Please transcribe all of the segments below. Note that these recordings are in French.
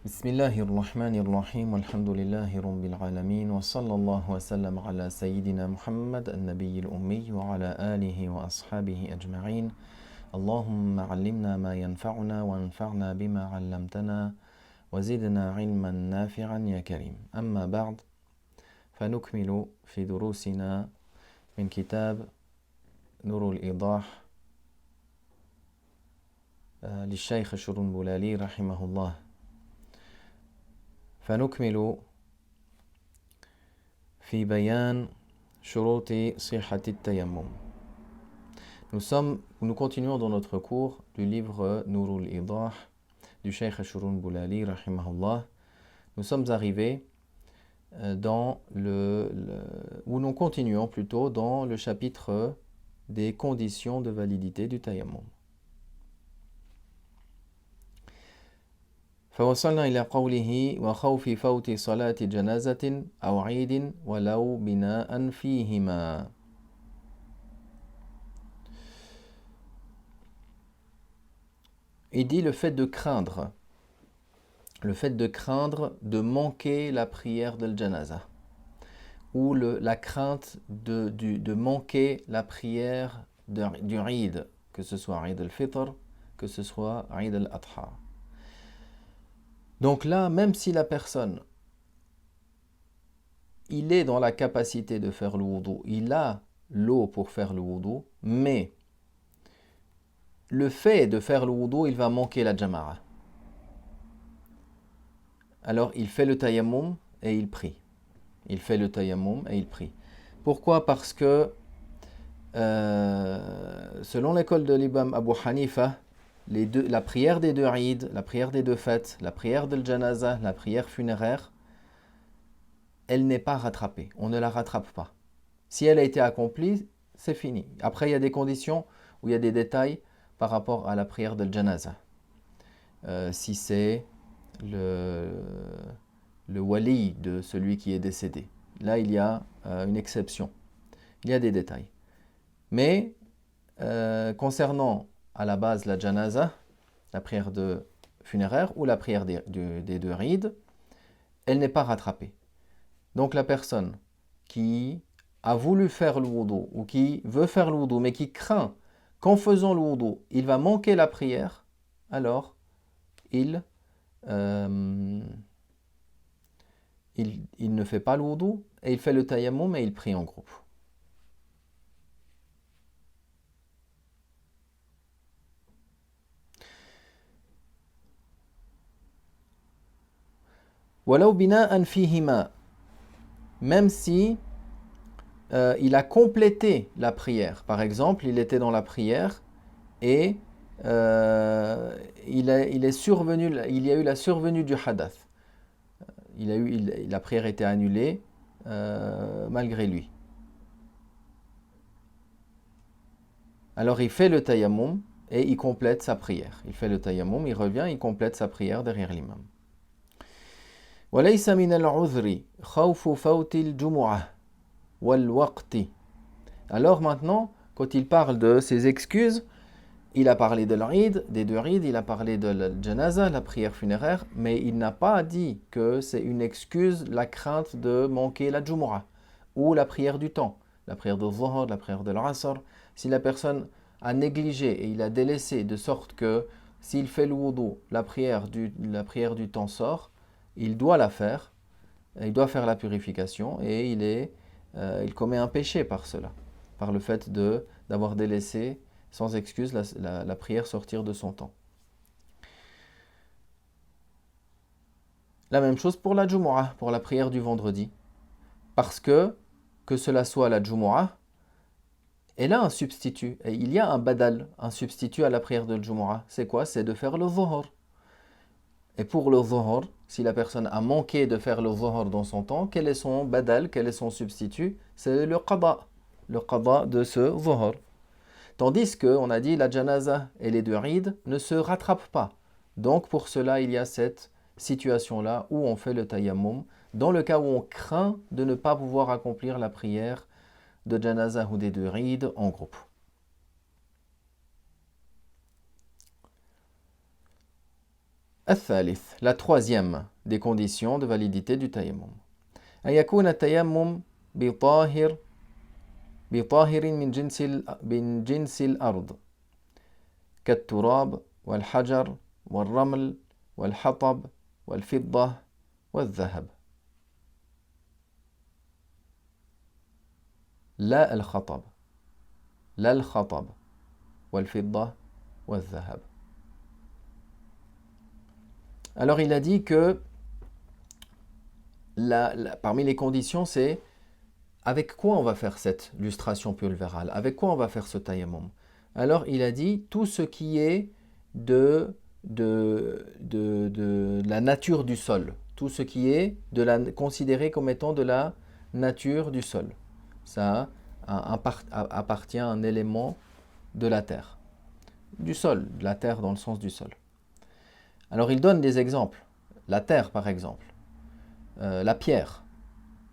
بسم الله الرحمن الرحيم والحمد لله رب العالمين وصلى الله وسلم على سيدنا محمد النبي الأمي وعلى آله وأصحابه أجمعين. اللهم علمنا ما ينفعنا وانفعنا بما علمتنا وزدنا علما نافعا يا كريم. أما بعد، فنكمل في دروسنا من كتاب نور الإيضاح للشيخ الشرنبلالي رحمه الله. فنكمل في بيان شروط صحة التيمم. Nous continuons dans notre cours du livre Nurul Idah du Cheikh Shurunbulali rahimahullah. Nous sommes arrivés où nous continuons plutôt dans le chapitre des conditions de validité du tayammum. فوصلنا إلى قوله وخوف فوت صلاة جنازة أو عيد ولو بناء فيهما. Il dit le fait de craindre de manquer la prière de l'janaza, ou la crainte de manquer la prière du Eid, que ce soit Eid al-Fitr, que ce soit Eid al-Adha. Donc là, même si la personne, il est dans la capacité de faire le wudu, il a l'eau pour faire le wudu, mais le fait de faire le wudu, il va manquer la jama'a. Alors il fait le tayammum et il prie. Pourquoi? Parce que selon l'école de l'imam Abu Hanifa, la prière des deux Eid, la prière des deux fêtes, la prière de janaza, la prière funéraire, elle n'est pas rattrapée. On ne la rattrape pas. Si elle a été accomplie, c'est fini. Après, il y a des conditions où il y a des détails par rapport à la prière de janaza. Si c'est le wali de celui qui est décédé. Là, il y a une exception. Il y a des détails. Mais concernant à la base la janaza, la prière de funéraire ou la prière des deux Eid, elle n'est pas rattrapée. Donc la personne qui a voulu faire le wudu ou qui veut faire le wudu mais qui craint qu'en faisant le wudu, il va manquer la prière, alors il ne fait pas le wudu et il fait le tayammum et il prie en groupe. وَلَوْ بِنَاءً فِيهِمَا, même si il a complété la prière. Par exemple, il était dans la prière et il y a eu la survenue du hadath. La prière était annulée malgré lui. Alors il fait le tayammum et il complète sa prière. Il fait le tayammum, il revient, il complète sa prière derrière l'imam. وَلَيْسَ مِنَ الْعُذْرِ خَوْفُ فَوْتِ الْجُمُعَةِ وَالْوَقْتِ. Alors maintenant, quand il parle de ses excuses, il a parlé de l'Eid, des deux Eid, il a parlé de la janaza, la prière funéraire, mais il n'a pas dit que c'est une excuse la crainte de manquer la Jumu'ah ou la prière du temps, la prière de Dhuhr, la prière de l'Asr. Si la personne a négligé et il a délaissé de sorte que s'il fait le wudu, la prière du temps sort, il doit la faire, il doit faire la purification et il commet un péché par cela, par le fait d'avoir délaissé sans excuse la prière sortir de son temps. La même chose pour la Jumu'ah, pour la prière du vendredi. Parce que cela soit la Jumu'ah, elle a un substitut. Et il y a un badal, un substitut à la prière de Jumu'ah. C'est quoi? C'est de faire le Dhuhr. Et pour le Dhuhr, si la personne a manqué de faire le Dhuhr dans son temps, quel est son badal, quel est son substitut? C'est le qada de ce Dhuhr. Tandis qu'on a dit la janaza et les deux Eid ne se rattrapent pas. Donc pour cela, il y a cette situation-là où on fait le tayammum, dans le cas où on craint de ne pas pouvoir accomplir la prière de janaza ou des deux Eid en groupe. الثالث, la troisième des conditions de validité du tayammum. أن يكون التيمم بطاهر من جنس الأرض كالتراب والحجر والرمل والحطب والفضة والذهب. لا الخطب والفضة والذهب. Alors il a dit que parmi les conditions, c'est avec quoi on va faire cette lustration pulvérale, avec quoi on va faire ce tayammum. Alors il a dit tout ce qui est de la nature du sol, tout ce qui est considéré comme étant de la nature du sol. Ça appartient à un élément de la terre, du sol, de la terre dans le sens du sol. Alors il donne des exemples. La terre par exemple, la pierre,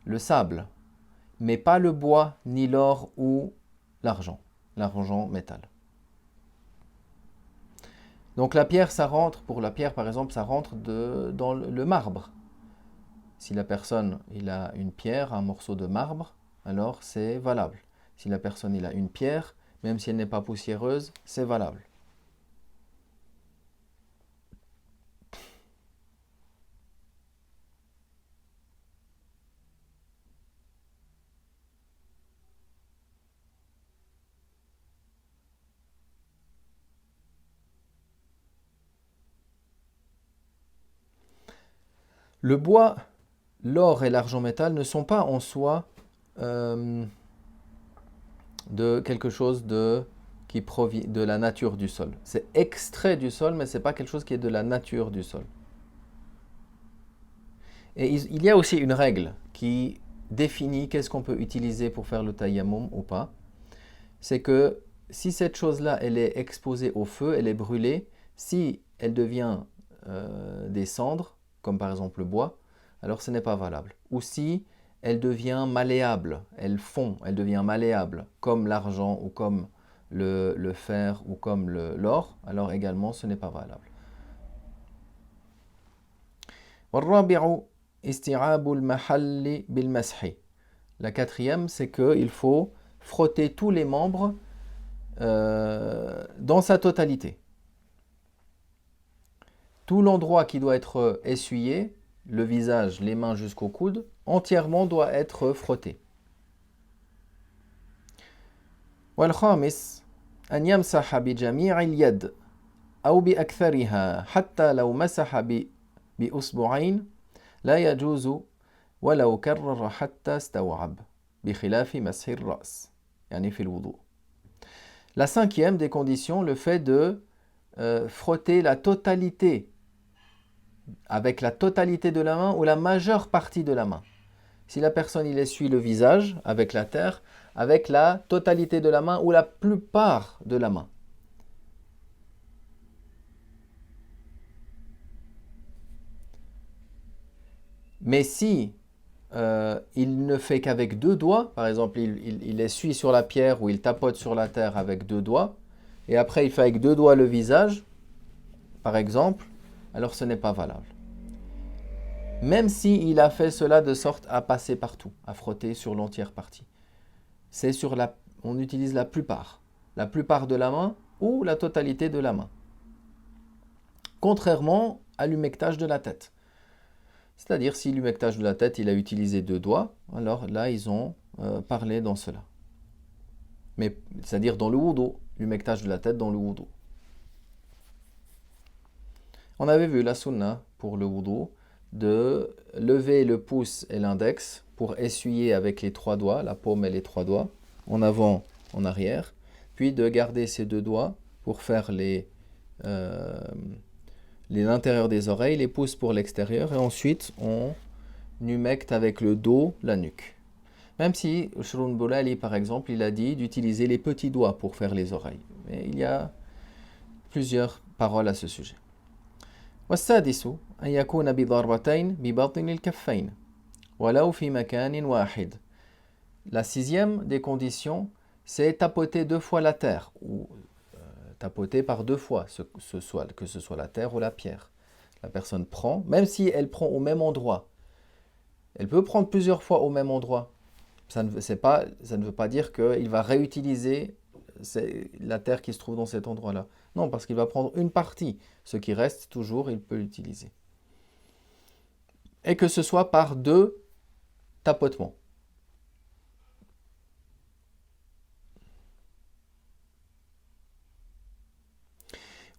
le sable, mais pas le bois, ni l'or ou l'argent métal. Donc la pierre, ça rentre, pour la pierre par exemple, ça rentre dans le marbre. Si la personne il a une pierre, un morceau de marbre, alors c'est valable. Si la personne il a une pierre, même si elle n'est pas poussiéreuse, c'est valable. Le bois, l'or et l'argent métal ne sont pas en soi de quelque chose qui provient de la nature du sol. C'est extrait du sol, mais ce n'est pas quelque chose qui est de la nature du sol. Et il y a aussi une règle qui définit qu'est-ce qu'on peut utiliser pour faire le tayammum ou pas. C'est que si cette chose-là, elle est exposée au feu, elle est brûlée, si elle devient des cendres, comme par exemple le bois, alors ce n'est pas valable. Ou si elle devient malléable, elle fond, elle devient malléable, comme l'argent ou comme le fer ou comme l'or, alors également ce n'est pas valable. La quatrième, c'est qu'il faut frotter tous les membres dans sa totalité. Tout l'endroit qui doit être essuyé, le visage, les mains jusqu'au coude, entièrement doit être frotté. والخامس أن يمسح بجميع اليد أو بأكثرها حتى لو مسح بأصبعين لا يجوز ولو كرر حتى استوعب بخلاف مسح الرأس يعني في الوضوء. La cinquième des conditions, le fait de frotter la totalité, avec la totalité de la main ou la majeure partie de la main. Si la personne il essuie le visage avec la terre, avec la totalité de la main ou la plupart de la main. Mais si il ne fait qu'avec deux doigts, par exemple il essuie sur la pierre ou il tapote sur la terre avec deux doigts, et après il fait avec deux doigts le visage, par exemple, alors ce n'est pas valable. Même s'il a fait cela de sorte à passer partout, à frotter sur l'entière partie. On utilise la plupart de la main ou la totalité de la main. Contrairement à l'humectage de la tête. C'est-à-dire si l'humectage de la tête, il a utilisé deux doigts, alors là ils ont parlé dans cela. Mais c'est-à-dire dans le wudu, l'humectage de la tête dans le wudu. On avait vu la sunna pour le wudu de lever le pouce et l'index pour essuyer avec les trois doigts, la paume et les trois doigts, en avant, en arrière, puis de garder ces deux doigts pour faire l'intérieur des oreilles, les pouces pour l'extérieur, et ensuite on humecte avec le dos, la nuque. Même si Shrun Boulali, par exemple, il a dit d'utiliser les petits doigts pour faire les oreilles. Mais il y a plusieurs paroles à ce sujet. والسادس أن يكون بضربتين بباطن الكفين ولو في مكان واحد. La sixième des conditions, c'est tapoter deux fois la terre, ou tapoter par deux fois, que ce soit la terre ou la pierre. La personne prend, même si elle prend au même endroit. Elle peut prendre plusieurs fois au même endroit. Ça ne veut pas dire qu'il va réutiliser la terre qui se trouve dans cet endroit-là. Non, parce qu'il va prendre une partie. Ce qui reste, toujours, il peut l'utiliser. Et que ce soit par deux tapotements.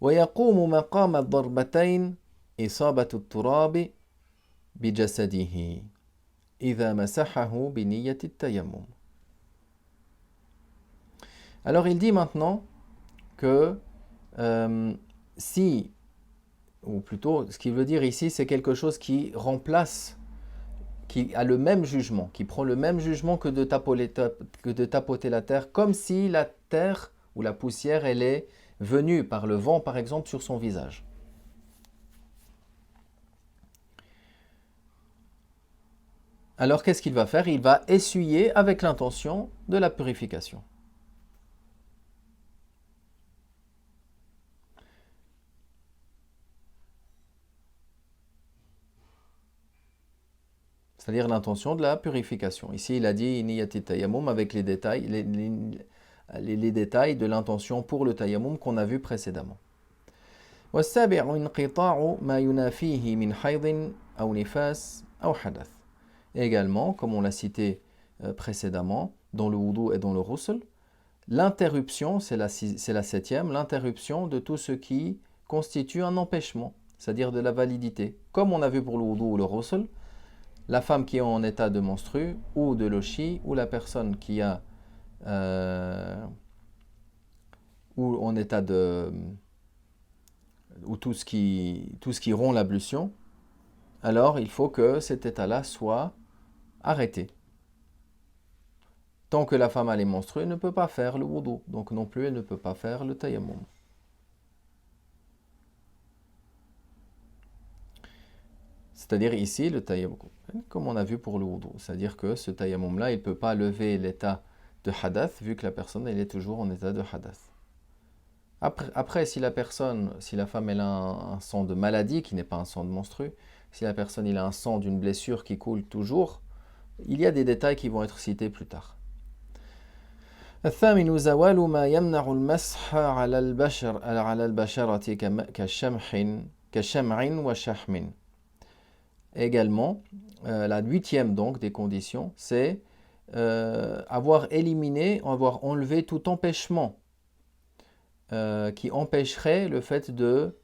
ويقوم مقام الضربتين إصابة التراب بجسده إذا مسحه بنية التيمم. Alors il dit maintenant que si, ou plutôt ce qu'il veut dire ici, c'est quelque chose qui remplace, qui a le même jugement, qui prend le même jugement que de tapoter la terre, comme si la terre ou la poussière, elle est venue par le vent, par exemple, sur son visage. Alors qu'est-ce qu'il va faire? Il va essuyer avec l'intention de la purification. C'est-à-dire l'intention de la purification. Ici, il a dit niyati tayammum avec les détails, les détails de l'intention pour le tayammum qu'on a vu précédemment. والسابع انقطاع ما ينافيه من حيض أو نفاس أو حدث. Et également, comme on l'a cité précédemment, dans le wudu et dans le ghusl, l'interruption, c'est la septième, l'interruption de tout ce qui constitue un empêchement, c'est-à-dire de la validité. Comme on a vu pour le wudu ou le ghusl, la femme qui est en état de menstru, ou de lochi, ou la personne qui a ou en état de ou tout ce qui rompt l'ablution, alors il faut que cet état-là soit arrêté. Tant que la femme elle est menstruée, elle ne peut pas faire le wudu, donc non plus elle ne peut pas faire le tayammum. C'est-à-dire ici, le tayammum, comme on a vu pour le wudu, c'est-à-dire que ce tayammum-là, il ne peut pas lever l'état de hadath, vu que la personne elle est toujours en état de hadath. Après, si la femme elle a un sang de maladie, qui n'est pas un sang de menstru, si la personne il a un sang d'une blessure qui coule toujours, il y a des détails qui vont être cités plus tard. الثامن زوال ما يمنع المسح على البشرة كشمع وشحم. Également, la huitième donc des conditions, c'est avoir enlevé tout empêchement qui empêcherait le fait de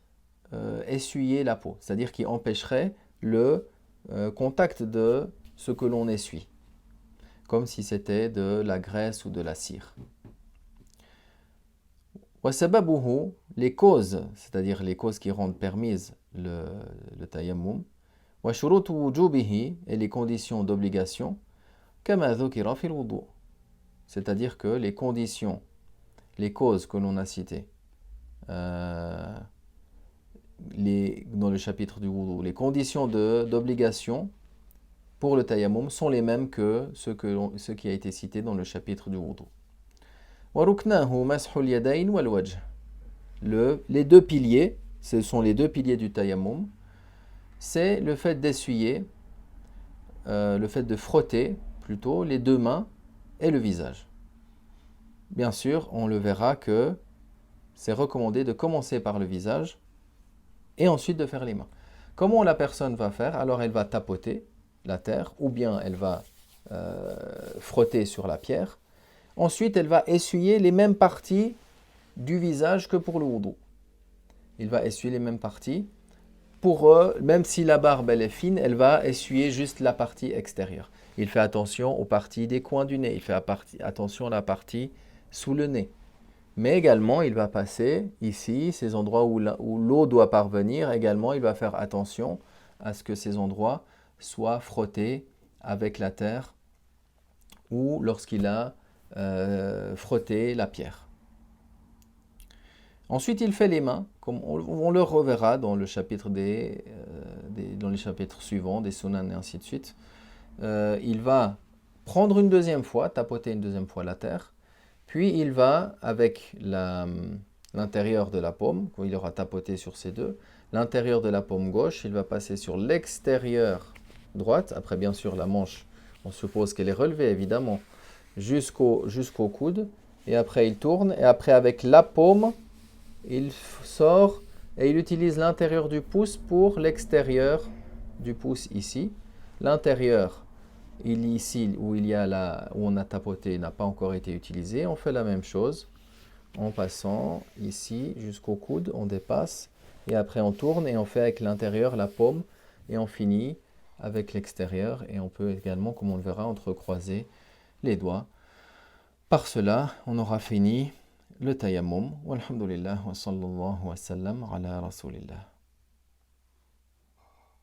essuyer la peau, c'est-à-dire qui empêcherait le contact de ce que l'on essuie, comme si c'était de la graisse ou de la cire. وسببه, les causes, c'est-à-dire les causes qui rendent permises le tayammum, وشروط وجوبه, et les conditions d'obligation, كما ذكر في الوضوء, c'est-à-dire que les conditions, les causes que l'on a citées dans le chapitre du wudu, les conditions d'obligation pour le tayammum sont les mêmes que ce qui a été cité dans le chapitre du wudu. وَرُكْنَاهُ مَسْحُ الْيَدَيْنِ وَالْوَجْهِ. Les deux piliers, ce sont les deux piliers du tayammum, c'est le fait d'essuyer, le fait de frotter plutôt les deux mains et le visage. Bien sûr, on le verra que c'est recommandé de commencer par le visage et ensuite de faire les mains. Comment la personne va faire? Alors elle va tapoter la terre ou bien elle va frotter sur la pierre. Ensuite, elle va essuyer les mêmes parties du visage que pour le wudu. Il va essuyer les mêmes parties. Même si la barbe elle est fine, elle va essuyer juste la partie extérieure. Il fait attention aux parties des coins du nez. Il fait attention à la partie sous le nez. Mais également, il va passer ici, ces endroits où l'eau doit parvenir. Également, il va faire attention à ce que ces endroits soient frottés avec la terre ou lorsqu'il a frotté la pierre. Ensuite, il fait les mains, comme on le reverra dans le chapitre dans les chapitres suivants, des sunan et ainsi de suite. Il va prendre une deuxième fois, tapoter une deuxième fois la terre, puis il va, avec l'intérieur de la paume, quand il aura tapoté sur ces deux, l'intérieur de la paume gauche, il va passer sur l'extérieur droite. Après, bien sûr, la manche, on suppose qu'elle est relevée, évidemment, jusqu'au coude. Et après, il tourne. Et après, avec la paume, il sort et il utilise l'intérieur du pouce pour l'extérieur du pouce ici. L'intérieur, ici où où on a tapoté, n'a pas encore été utilisé. On fait la même chose en passant ici jusqu'au coude, on dépasse et après on tourne et on fait avec l'intérieur la paume et on finit avec l'extérieur et on peut également, comme on le verra, entrecroiser les doigts. Par cela, on aura fini le tayammum. Walhamdulillah wa sallallahu wa sallam ala rasulillah.